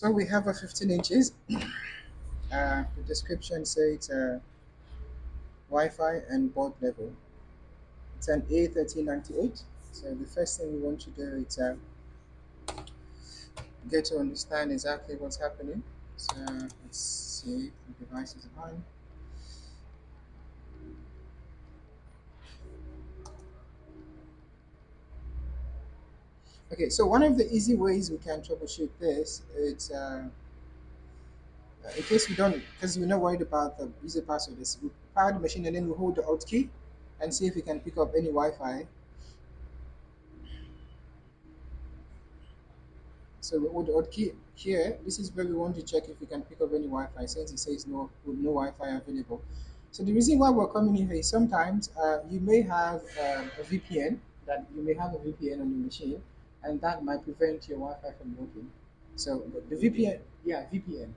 So we have a 15 inches. The description says Wi-Fi and board level. It's an A1398. So the first thing we want to do is get to understand exactly what's happening. So let's see, the device is on. Okay, so one of the easy ways we can troubleshoot this is in case we don't, because we're not worried about the user password, is we power the machine and then we hold the Alt key and see if we can pick up any Wi-Fi. So we hold the Alt key here. This is where we want to check if we can pick up any Wi-Fi since it says no Wi-Fi available. So the reason why we're coming in here is sometimes you may have a VPN, that you may have a VPN on your machine, and that might prevent your Wi-Fi from working. So the VPN, yeah, VPN.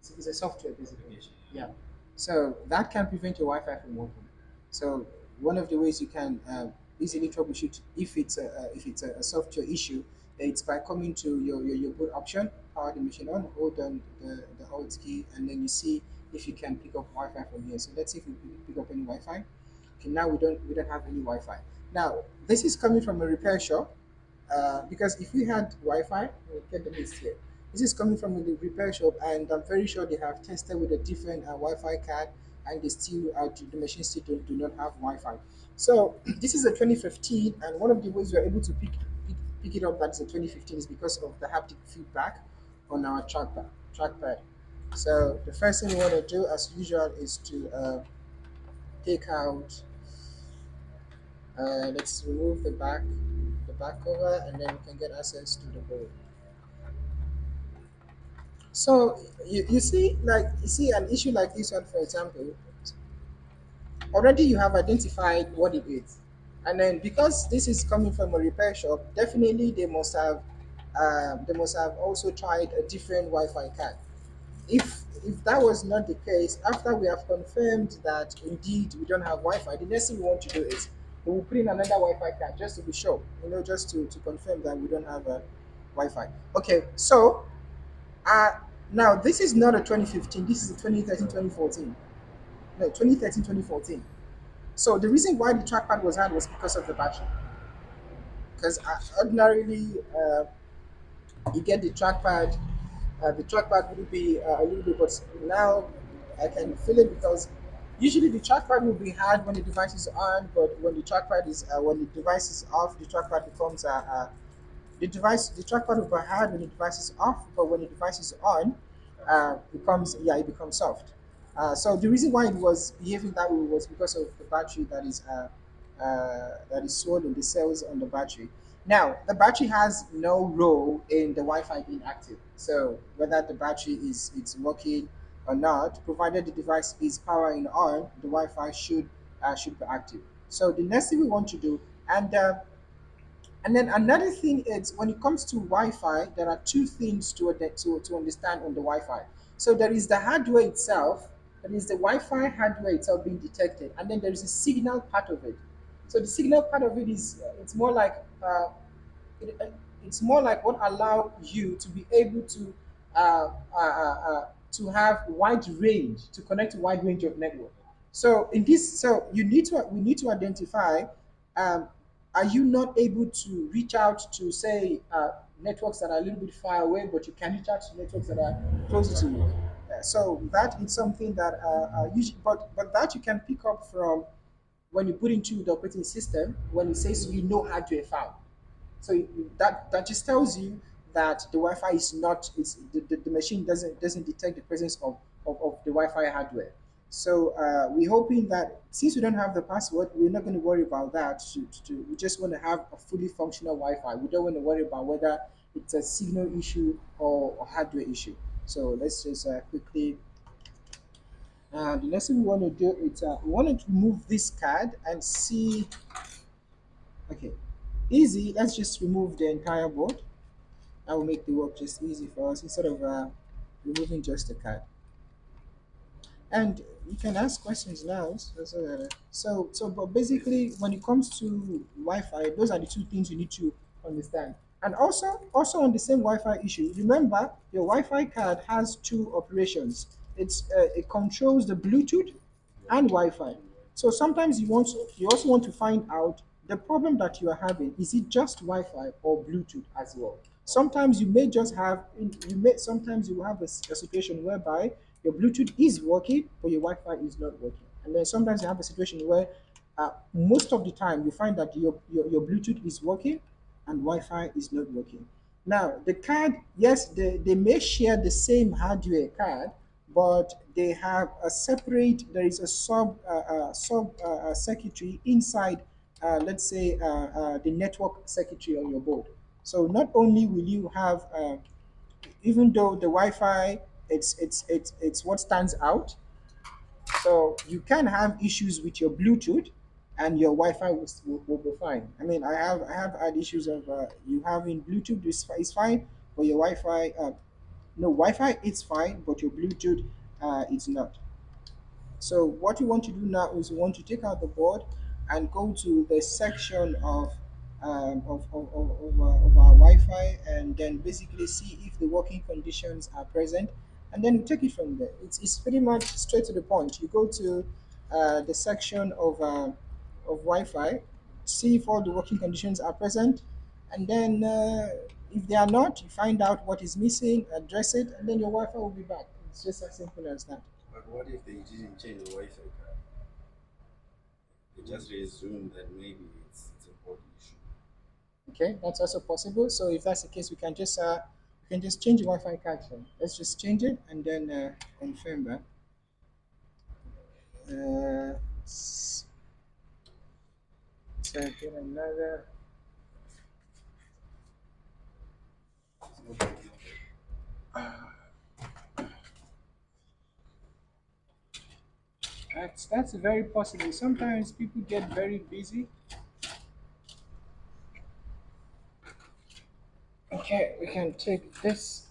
It's a software basically. Yeah. So that can prevent your Wi-Fi from working. So one of the ways you can easily troubleshoot if it's a software issue, it's by coming to your boot option, power the machine on, hold on the Alt key, and then you see if you can pick up Wi-Fi from here. So let's see if we pick up any Wi-Fi. Okay, now we don't have any Wi-Fi. Now this is coming from a repair shop. Because if we had Wi-Fi, we'll get the list here. This is coming from the repair shop, and I'm very sure they have tested with a different Wi-Fi card, and they still the machine still do not have Wi-Fi. So this is a 2015, and one of the ways we're able to pick it up that is a 2015 is because of the haptic feedback on our trackpad. So the first thing we want to do, as usual, is to take out. Let's remove the back cover, and then we can get access to the board. So you see an issue like this one, for example, already you have identified what it is, and then because this is coming from a repair shop, definitely they must have also tried a different Wi-Fi card. If that was not the case, after we have confirmed that indeed we don't have Wi-Fi, the next thing we want to do is we will put in another Wi-Fi card just to be sure, just to confirm that we don't have a Wi-Fi. Okay, so Uh, now, this is not a 2015, this is a 2013, 2014. No, 2013, 2014. So the reason why the trackpad was hard was because of the battery. Because ordinarily, you get the trackpad will be a little bit, but now I can feel it because usually the trackpad will be hard when the device is on, but when the device is off, the trackpad becomes the trackpad will be hard when the device is off, but when the device is on, it becomes soft. So the reason why it was behaving that way was because of the battery that is swollen, the cells on the battery. Now the battery has no role in the Wi-Fi being active. So whether the battery is it's working or not, provided the device is powering on, the Wi-Fi should be active. So the next thing we want to do, and then another thing is when it comes to Wi-Fi, there are two things to understand on the Wi-Fi. So there is the hardware itself, that is the Wi-Fi hardware itself being detected, and then there is a signal part of it. So the signal part of it is it, it's more like what allow you to be able to have wide range, to connect to wide range of network. So in this, so we need to identify, um, are you not able to reach out to, say, networks that are a little bit far away, but you can reach out to networks that are closer to you? So that is something that usually, but that you can pick up from when you put into the operating system when it says hardware found. So that just tells you that the Wi-Fi is not the machine doesn't detect the presence of the Wi-Fi hardware. So we're hoping that since we don't have the password, we're not going to worry about that. We just want to have a fully functional Wi-Fi. We don't want to worry about whether it's a signal issue or hardware issue. So let's just quickly. The next thing we want to do is we want to remove this card and see. Okay, easy. Let's just remove the entire board. That will make the work just easy for us instead of removing just the card. And you can ask questions now. But basically, when it comes to Wi-Fi, those are the two things you need to understand. And also on the same Wi-Fi issue, remember your Wi-Fi card has two operations. It controls the Bluetooth and Wi-Fi. So sometimes you also want to find out the problem that you are having. Is it just Wi-Fi or Bluetooth as well? Sometimes you may just have you may sometimes you will have a situation whereby your Bluetooth is working but your Wi-Fi is not working. And then sometimes you have a situation where most of the time you find that your Bluetooth is working and Wi-Fi is not working. Now, the card, yes, they may share the same hardware card, but they have a separate. There is a sub circuitry inside, let's say, the network circuitry on your board. So not only will you have, even though the Wi-Fi, it's what stands out, so you can have issues with your Bluetooth, and your Wi-Fi will be fine. I mean, I have had issues of you having Bluetooth is fine, but your Wi-Fi no Wi-Fi is fine, but your Bluetooth is not. So what you want to do now is you want to take out the board and go to the section of our Wi-Fi, and then basically see if the working conditions are present, and then you take it from there. It's pretty much straight to the point. You go to the section of Wi-Fi, see if all the working conditions are present, and then if they are not, you find out what is missing, address it, and then your Wi-Fi will be back. It's just as simple as that. But what if they didn't change the Wi-Fi card? They just resume that maybe it's a board issue. Okay, that's also possible. So if that's the case, we can just change the Wi-Fi card. Then let's just change it and then confirm that. Let's get another. That's very possible. Sometimes people get very busy. Okay, we can take this.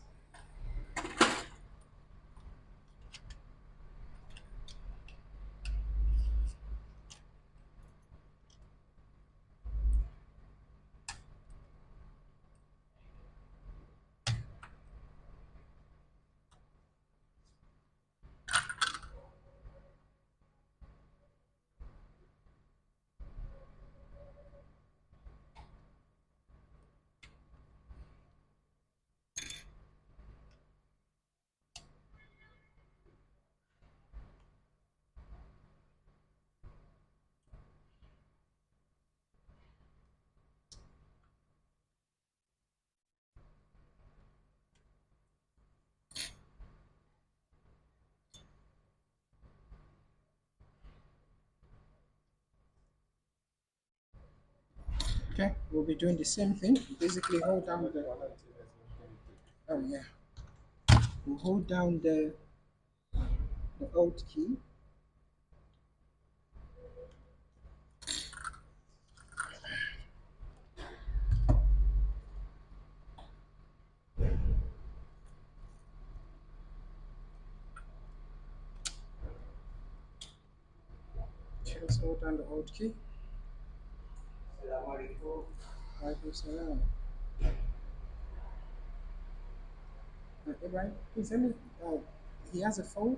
Okay, we'll be doing the same thing. Basically, hold down the. Oh yeah, we'll hold down the Alt key. Okay, let's hold down the Alt key. Alaikum salam. Ibrahim, please let me. He has a phone.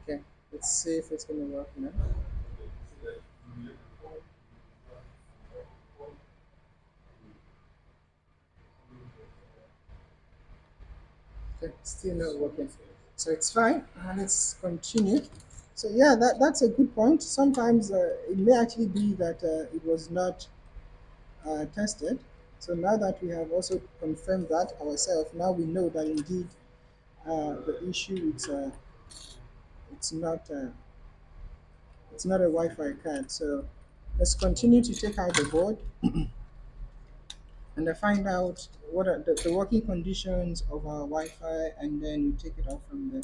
Okay, let's see if it's gonna work now. Okay, still not working. So it's fine. Let's continue. So yeah, that's a good point. Sometimes it may actually be that it was not tested. So now that we have also confirmed that ourselves, now we know that indeed the issue it's not it's not a Wi-Fi card. So let's continue to take out the board and find out what are the working conditions of our Wi-Fi, and then we take it off from there.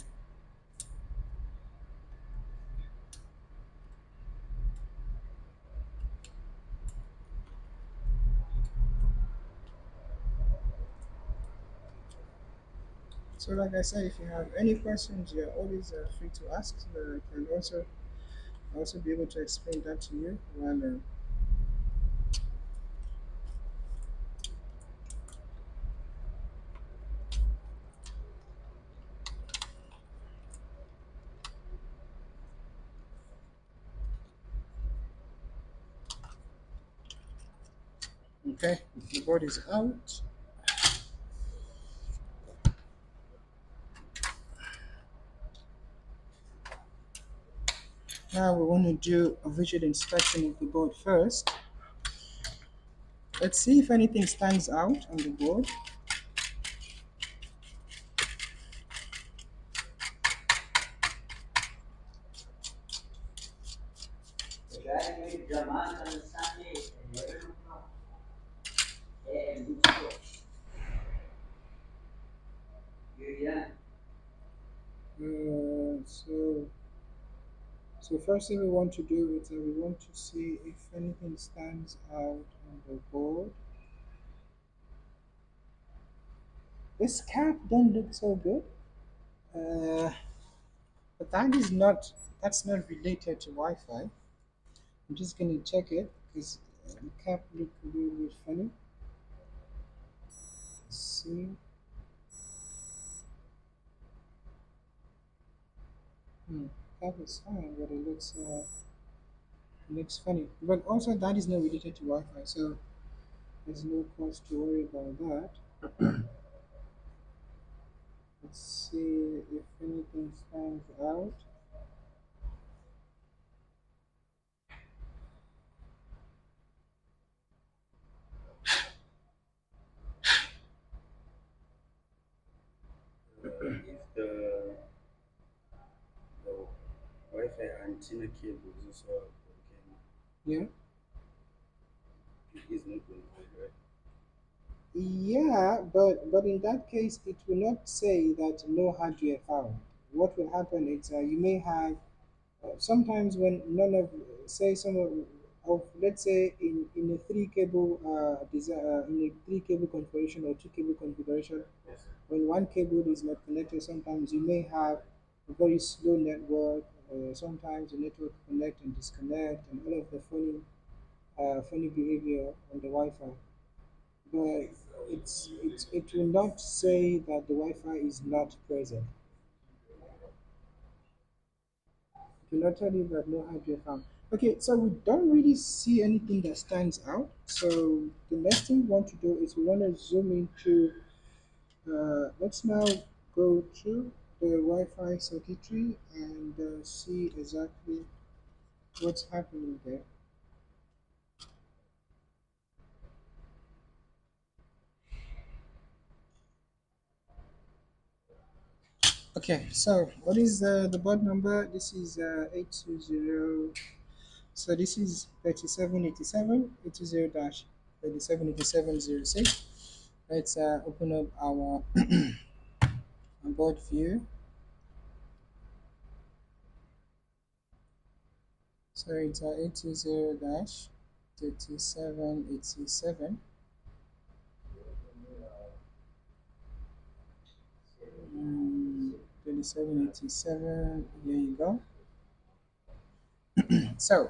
So, like I said, if you have any questions, you're always free to ask. So that I can also be able to explain that to you. Okay, the board is out. Now we want to do a visual inspection of the board first. Let's see if anything stands out on the board. So, first thing we want to do is we want to see if anything stands out on the board. This cap don't look so good, but that's not related to Wi-Fi. I'm just gonna check it because the cap look really funny. Let's see. Cap is fine, but it looks funny. But also that is not related to Wi-Fi, so there's no cause to worry about that. Let's see if anything stands out. If the Wi-Fi antenna cable is also broken, Yeah. it is not going to work, right? Yeah, but in that case, it will not say that no hardware found. What will happen is you may have sometimes when none of say some of let's say in a three cable in a three cable configuration or two cable configuration, Yes. when one cable is not connected, sometimes you may have a very slow network. Sometimes the network connect and disconnect, and all of the funny behavior on the Wi-Fi. But it will not say that the Wi-Fi is not present. It will not tell you that no hardware found. Okay, so we don't really see anything that stands out. So the next thing we want to do is we want to zoom into. Let's now go to the Wi-Fi circuitry and see exactly what's happening there. Okay, so what is the board number? This is 820. So this is 3787 820 dash 378706. Let's open up our board view. So it's 820 dash 3787. 3787. Here you go. So,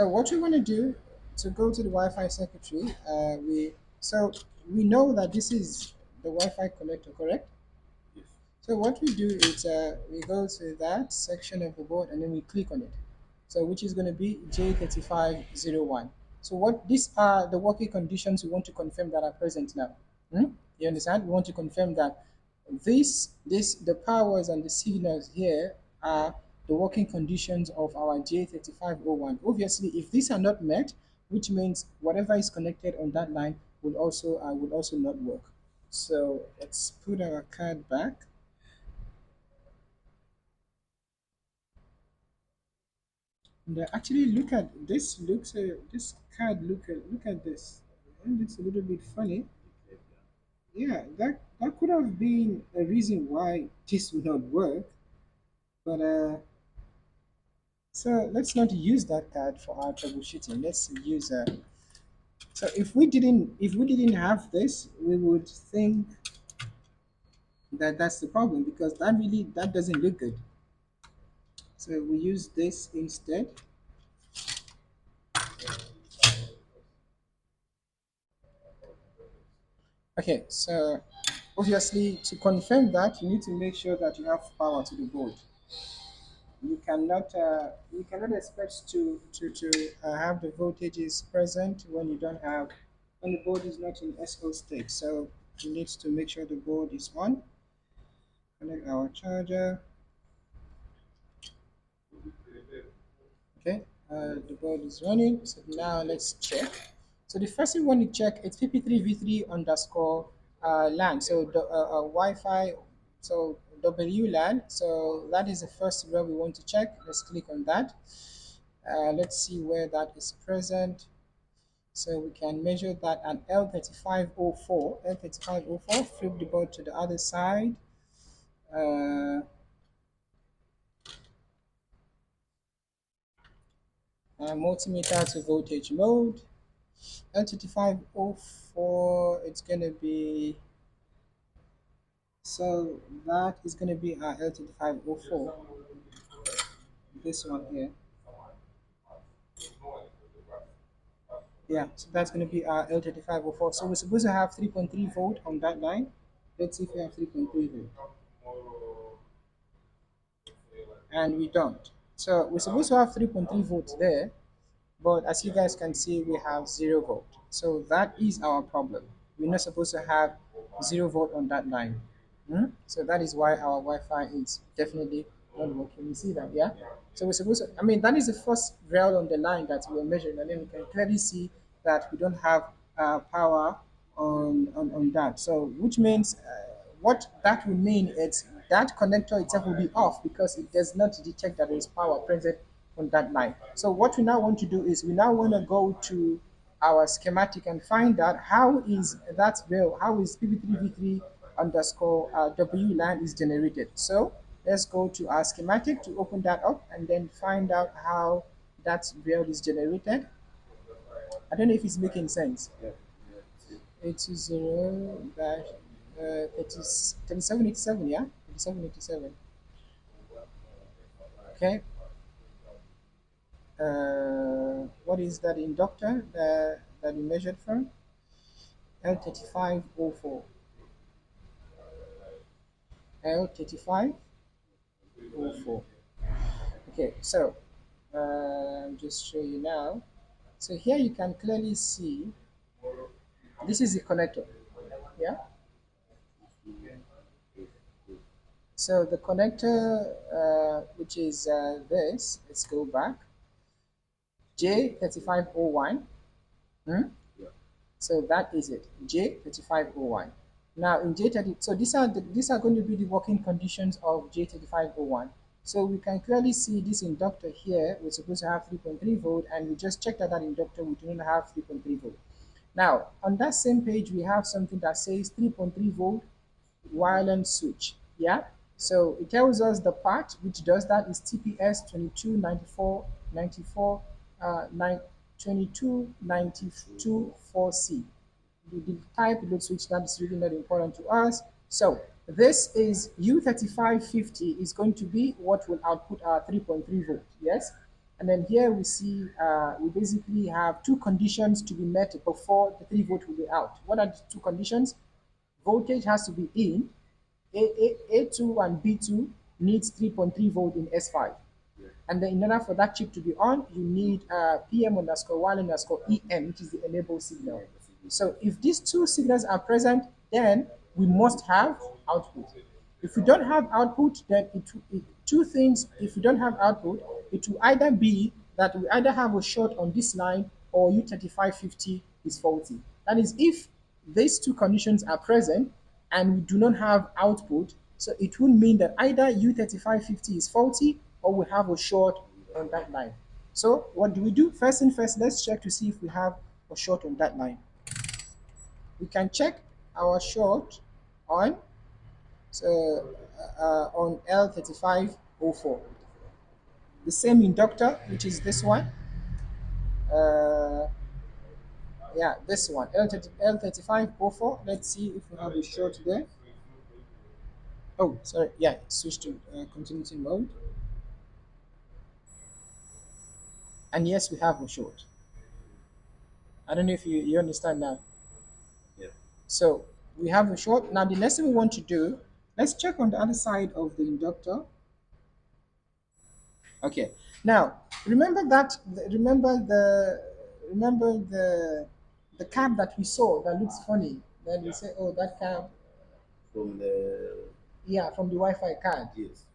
what we want to do to go to the Wi-Fi circuitry, we know that this is the Wi-Fi connector, correct? Yes. So what we do is we go to that section of the board and then we click on it. So which is going to be J3501. So what these are the working conditions we want to confirm that are present now. You understand? We want to confirm that the powers and the signals here are the working conditions of our J3501. Obviously, if these are not met, which means whatever is connected on that line would also not work. So let's put our card back. And actually, look at this. This card. Look at this. It looks a little bit funny. Yeah, that could have been a reason why this would not work. But so let's not use that card for our troubleshooting. Let's use so if we didn't have this, we would think That's the problem, because that doesn't look good. So we use this instead. Okay, so obviously to confirm that, you need to make sure that you have power to the board. You cannot expect to have the voltages present when you don't have when the board is not in SO state. So we need to make sure the board is on. Connect our charger. Okay, the board is running. So now let's check. So the first thing we want to check is pp3v3 underscore LAN. So the Wi-Fi, so WLAN. So that is the first where we want to check. Let's click on that. Let's see where that is present. So we can measure that at L3504. L3504. Flip the board to the other side. Uh, Multimeter to voltage mode. L3504, it's going to be, so that is going to be our L3504, this one here. Yeah, so that's going to be our L3504. So we're supposed to have 3.3 volt on that line. Let's see if we have 3.3 volt. And we don't. So we're supposed to have 3.3 volts there, but as you guys can see, we have 0 volt. So that is our problem. We're not supposed to have 0 volt on that line. So that is why our Wi-Fi is definitely not working. You see that, yeah? So we're supposed to, I mean, that is the first rail on the line that we're measuring, and then we can clearly see that we don't have power on that. So which means what that will mean is that connector itself will be off because it does not detect that there is power present on that line. So what we now want to do is we now want to go to our schematic and find out how is that rail, how is PV3V3 underscore WLAN is generated. So let's go to our schematic to open that up and then find out how that rail is generated. I don't know if it's making sense. 820 dash 3787, yeah? 3787. Okay. What is that inductor that you measured from? L3504. L3504. Okay, so I'll just show you now. So here you can clearly see this is the connector. Yeah. So the connector, which is this, let's go back. J3501. Hmm? So that is it, J3501. Now in J30, so these are going to be the working conditions of J3501. So we can clearly see this inductor here. We're supposed to have 3.3 volt, and we just checked that inductor. We do not have 3.3 volt. Now on that same page, we have something that says 3.3 volt wireless switch. Yeah. So it tells us the part which does that is TPS 229494 22924C. The type load switch, that is really not important to us. So this is U3550 is going to be what will output our 3.3 volt. Yes. And then here we see we basically have two conditions to be met before the 3 volt will be out. What are the two conditions? Voltage has to be in. A2 and B2 needs 3.3 volt in S5. And then in order for that chip to be on, you need PM underscore 1 underscore EM, which is the enable signal. So if these two signals are present, then we must have output. If we don't have output, then two things. If we don't have output, it will either be that we either have a short on this line or U3550 is faulty. That is, if these two conditions are present and we do not have output, so it would mean that either U3550 is faulty or we have a short on that line. So what do we do? First thing first, let's check to see if we have a short on that line. We can check our short on on L3504. The same inductor, which is this one. Uh, yeah, this one, L3504. Let's see if we have a short there. Oh, sorry. Yeah, switch to continuity mode. And yes, we have a short. I don't know if you understand now. Yeah. So we have a short. Now the next thing we want to do, let's check on the other side of the inductor. Okay. Now remember that. Remember the cap that we saw that looks funny. Then we say, oh, that cap. From the Yeah, from the Wi-Fi card. yes.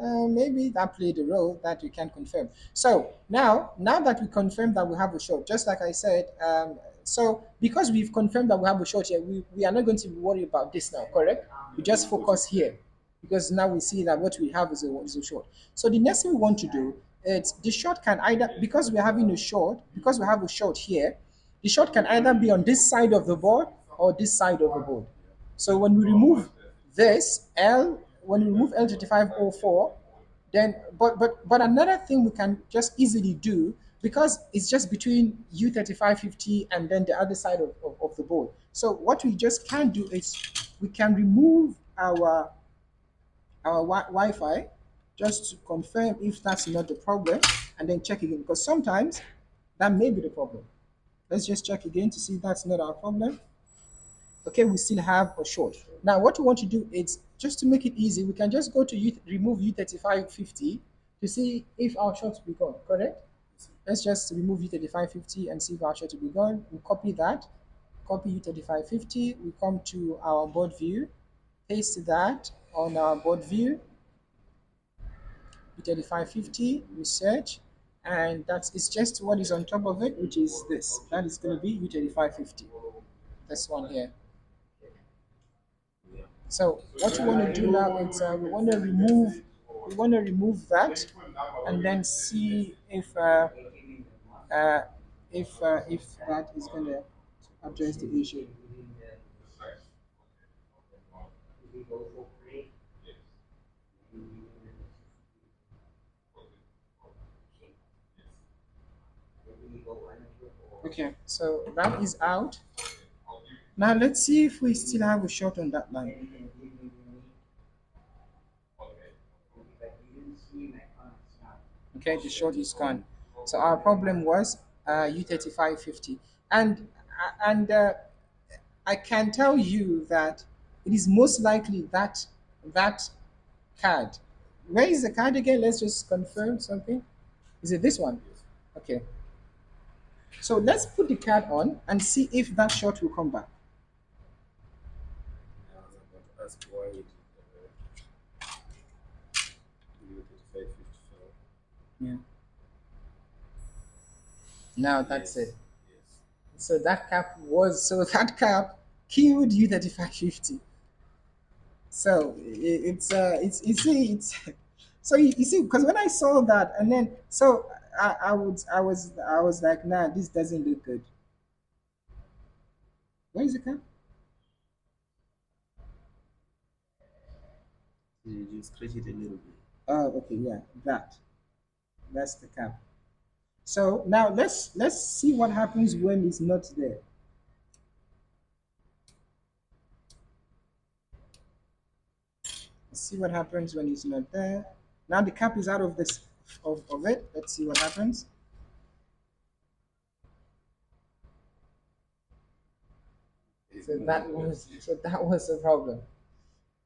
Maybe that played a role that we can confirm. So now that we confirm that we have a short, just like I said, so because we've confirmed that we have a short here, we are not going to worry about this now, correct? We just focus here because now we see that what we have is a short. So the next thing we want to do is the short can either, because we're having a short, because we have a short here, the short can either be on this side of the board or this side of the board. So when we remove this L, when we remove L3504, then but another thing we can just easily do, because it's just between U3550 and then the other side of the board. So what we just can do is we can remove our Wi-Fi just to confirm if that's not the problem, and then check again, because sometimes that may be the problem. Let's just check again to see if that's not our problem. Okay, we still have a short. Now, what we want to do is just to make it easy, we can just go to remove U3550 to see if our short will be gone, correct? Let's just remove U3550 and see if our short will be gone. We copy that, copy U3550, we come to our board view, paste that on our board view, U3550, we search, and that's it's just what is on top of it, which is this. That is going to be U3550. This one here. Yeah. So what we want to do now is we want to remove that and then see uh, if that is going to address the issue. Okay, so that is out. Now let's see if we still have a short on that line. Okay, the short is gone. So our problem was U3550, and I can tell you that it is most likely that that card. Where is the card again? Let's just confirm something. Is it this one? Yes. Okay. So let's put the card on and see if that short will come back. I was about to ask why it you 3554. Yeah. Now that's Yes. it. Yes. So that cap killed U3550. So it's you see it's so you see, because when I saw that, and then so I was like, nah, this doesn't look good. Where is the cap? You scratch it a little bit. Oh, okay, yeah, that's the cap. So now let's see what happens when it's not there. Let's see what happens when it's not there. Now the cap is out of this of it. Let's see what happens. So that was the problem.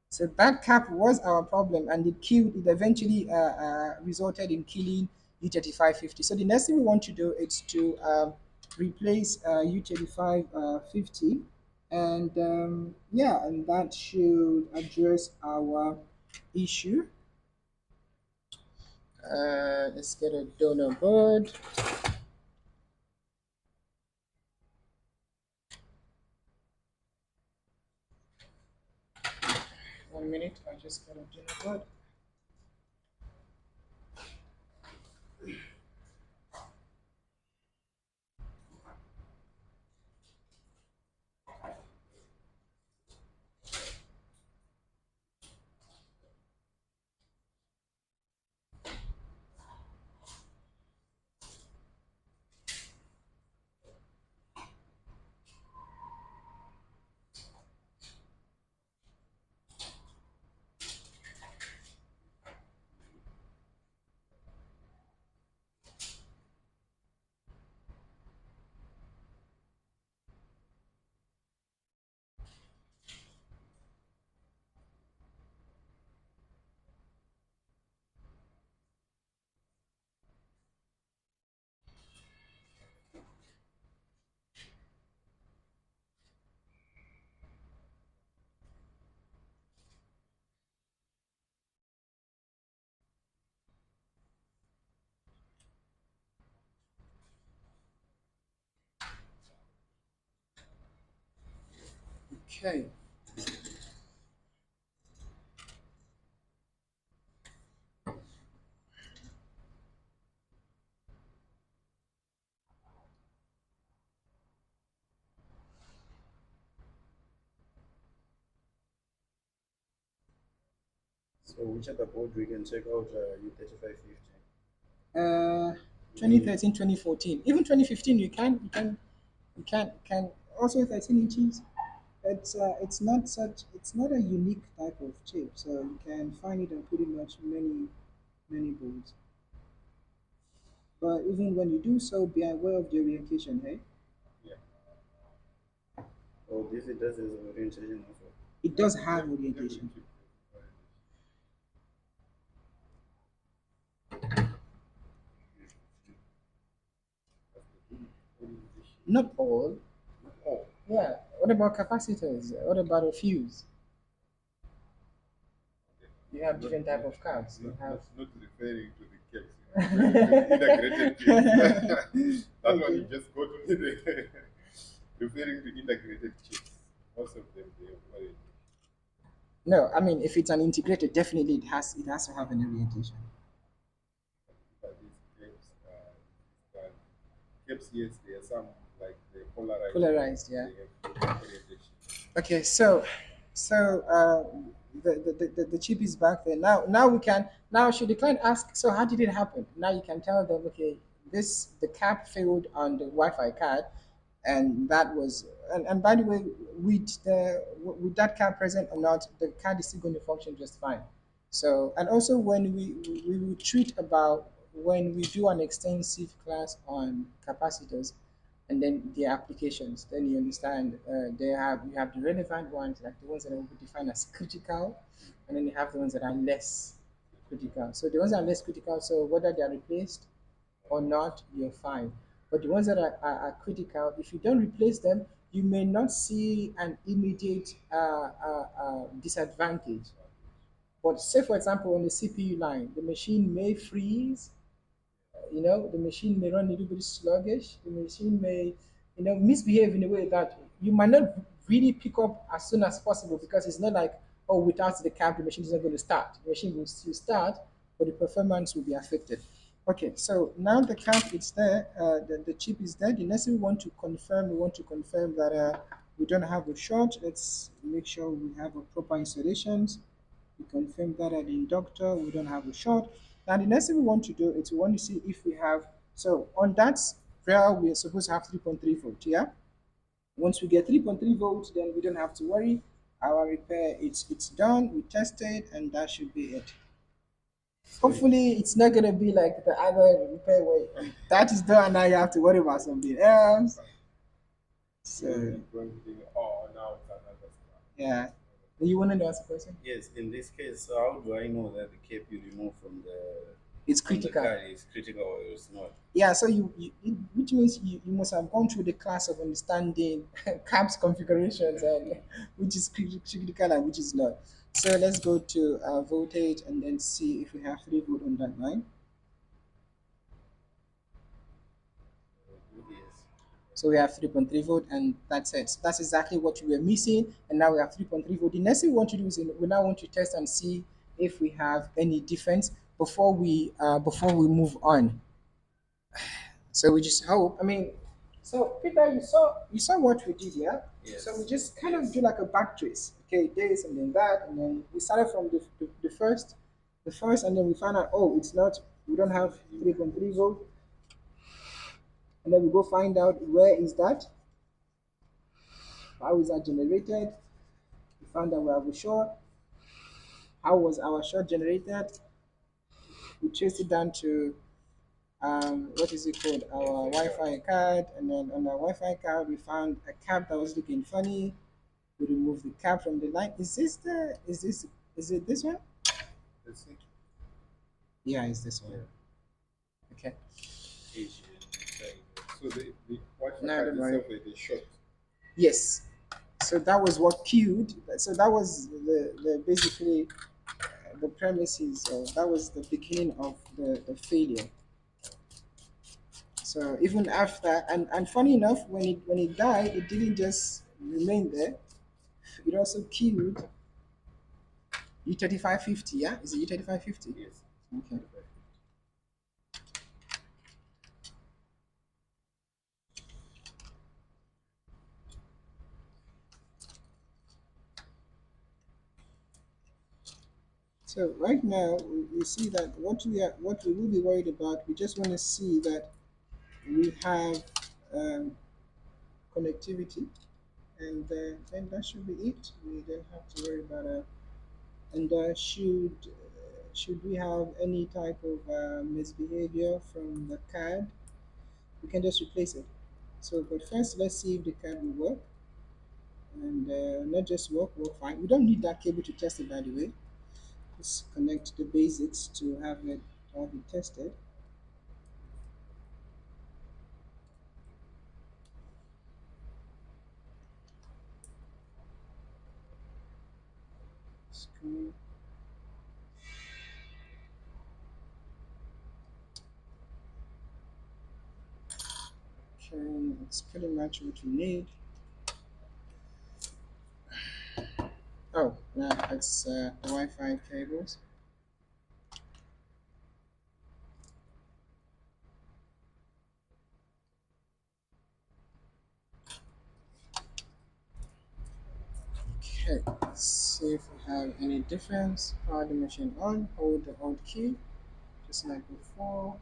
So that cap was our problem, and it killed. It eventually resulted in killing U3550. So the next thing we want to do is to replace U3550, and yeah, and that should address our issue. Let's get a donor board. 1 minute. I just got a donor board. Okay. So which other board we can check out U3550? Uh, 2013, 2014, even 2015. You can also 13 inches. It's not such. It's not a unique type of chip, so you can find it on pretty much many boards. But even when you do so, be aware of the orientation. Hey, Yeah. Oh, this it does is orientation also. it does have orientation. Not all. Oh, Yeah. What about capacitors? What about a fuse? You have different type of cards. You have. Not referring to the cakes, referring to the integrated chips. That one you Okay. just go to the referring to integrated chips. Most of them they have already. No, I mean if it's an integrated, definitely it has to have an orientation. But these cakes, yes, there are some like the polarized. Polarized, yeah. They have integrated chips. Okay, so the chip is back there. Now we can now should the client ask, so how did it happen? Now you can tell them, okay, this the cap failed on the Wi-Fi card, and that was and by the way, with that card present or not, the card is still going to function just fine. So and also when we will treat about when we do an extensive class on capacitors and then the applications. Then you understand you have the relevant ones, like the ones that will be defined as critical, and then you have the ones that are less critical. So the ones that are less critical, so whether they are replaced or not, you're fine. But the ones that are critical, if you don't replace them, you may not see an immediate disadvantage. But say, for example, on the CPU line, the machine may freeze, the machine may run a little bit sluggish. The machine may, misbehave in a way that you might not really pick up as soon as possible because it's not like, oh, without the cab, the machine is not going to start. The machine will still start, but the performance will be affected. Okay, so now the cab is there, the chip is there. The next thing we want to confirm that we don't have a short. Let's make sure we have a proper installations. We confirm that at the inductor, we don't have a short. Now the next thing we want to do is we want to see if we have, so on that rail, we are supposed to have 3.3 volt, yeah? Once we get 3.3 volts, then we don't have to worry. Our repair, it's done, we tested, and that should be it. Hopefully, it's not going to be like the other repair where that is done, now you have to worry about something else. So So, going to think, oh, now it's another stuff. yeah. You want to ask a question? yes. In this case, so how do I know that the cap you remove It's from the critical. car is critical or it's not? Yeah, so which means you must have gone through the class of understanding caps configurations and which is critical and which is not. So let's go to voltage and then see if we have 3 volt on that line. Yes. So we have 3.3 volt and that's it. So that's exactly what we were missing. And now we have 3.3 volt. The next thing we want to do is we now want to test and see if we have any difference before we move on. So we just hope. I mean, so Peter, you saw what we did, yeah. Yes. So we just kind of do like a back trace. Okay, this and then that, and then we started from the first, and then we found out, oh, it's not. We don't have 3.3 volt, and then we go find out where is that, how is that generated. We found out we have a short. How was our short generated? We traced it down to what is it called? Our Wi-Fi card, and then on our Wi-Fi card we found a cap that was looking funny. We removed the cap from the line. Is it this one? Let's see. Yeah, it's this one. Okay. Asian. So the Wi-Fi No, card don't worry. itself is short. Yes. So that was what queued. So that was the basically the premises. That was the beginning of the failure. So even after, and funny enough, when it died, it didn't just remain there. It also killed U3550. Yeah, is it U3550? Yes. Okay. So right now we see that what we will be worried about. We just want to see that we have um, connectivity, and then that should be it. We don't have to worry about and should we have any type of misbehavior from the card, we can just replace it. So, but first, let's see if the card will work, and not just work fine. We don't need that cable to test it, by the way. Just connect the basics to have it tested. Screen. Okay, it's pretty much what we need. Oh, yeah, it's the Wi-Fi cables. Okay, let's see if we have any difference. Power the machine on, hold the Alt key, just like before.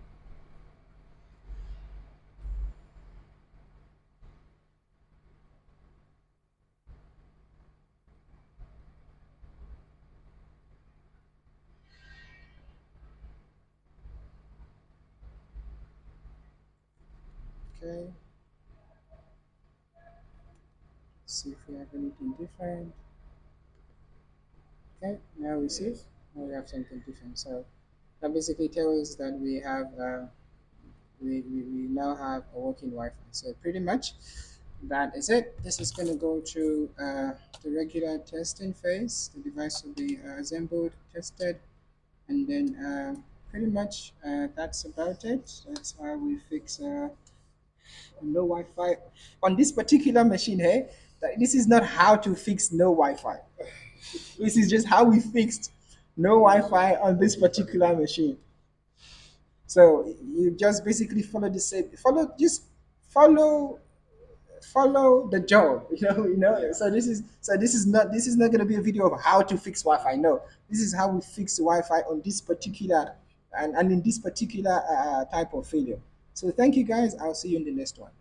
Okay, see if we have anything different. Okay, now we see. Now we have something different. So that basically tells us that we now have a working Wi-Fi. So pretty much that is it. This is going to go through the regular testing phase. The device will be assembled, tested, and then pretty much that's about it. That's how we fix no Wi-Fi on this particular machine here. This is not how to fix no Wi-Fi. This is just how we fixed no Wi-Fi on this particular machine. So you just basically follow the same, follow follow the job. Yeah. So this is not going to be a video of how to fix Wi-Fi. No, this is how we fix the Wi-Fi on this particular and in this particular type of failure. So thank you guys. I'll see you in the next one.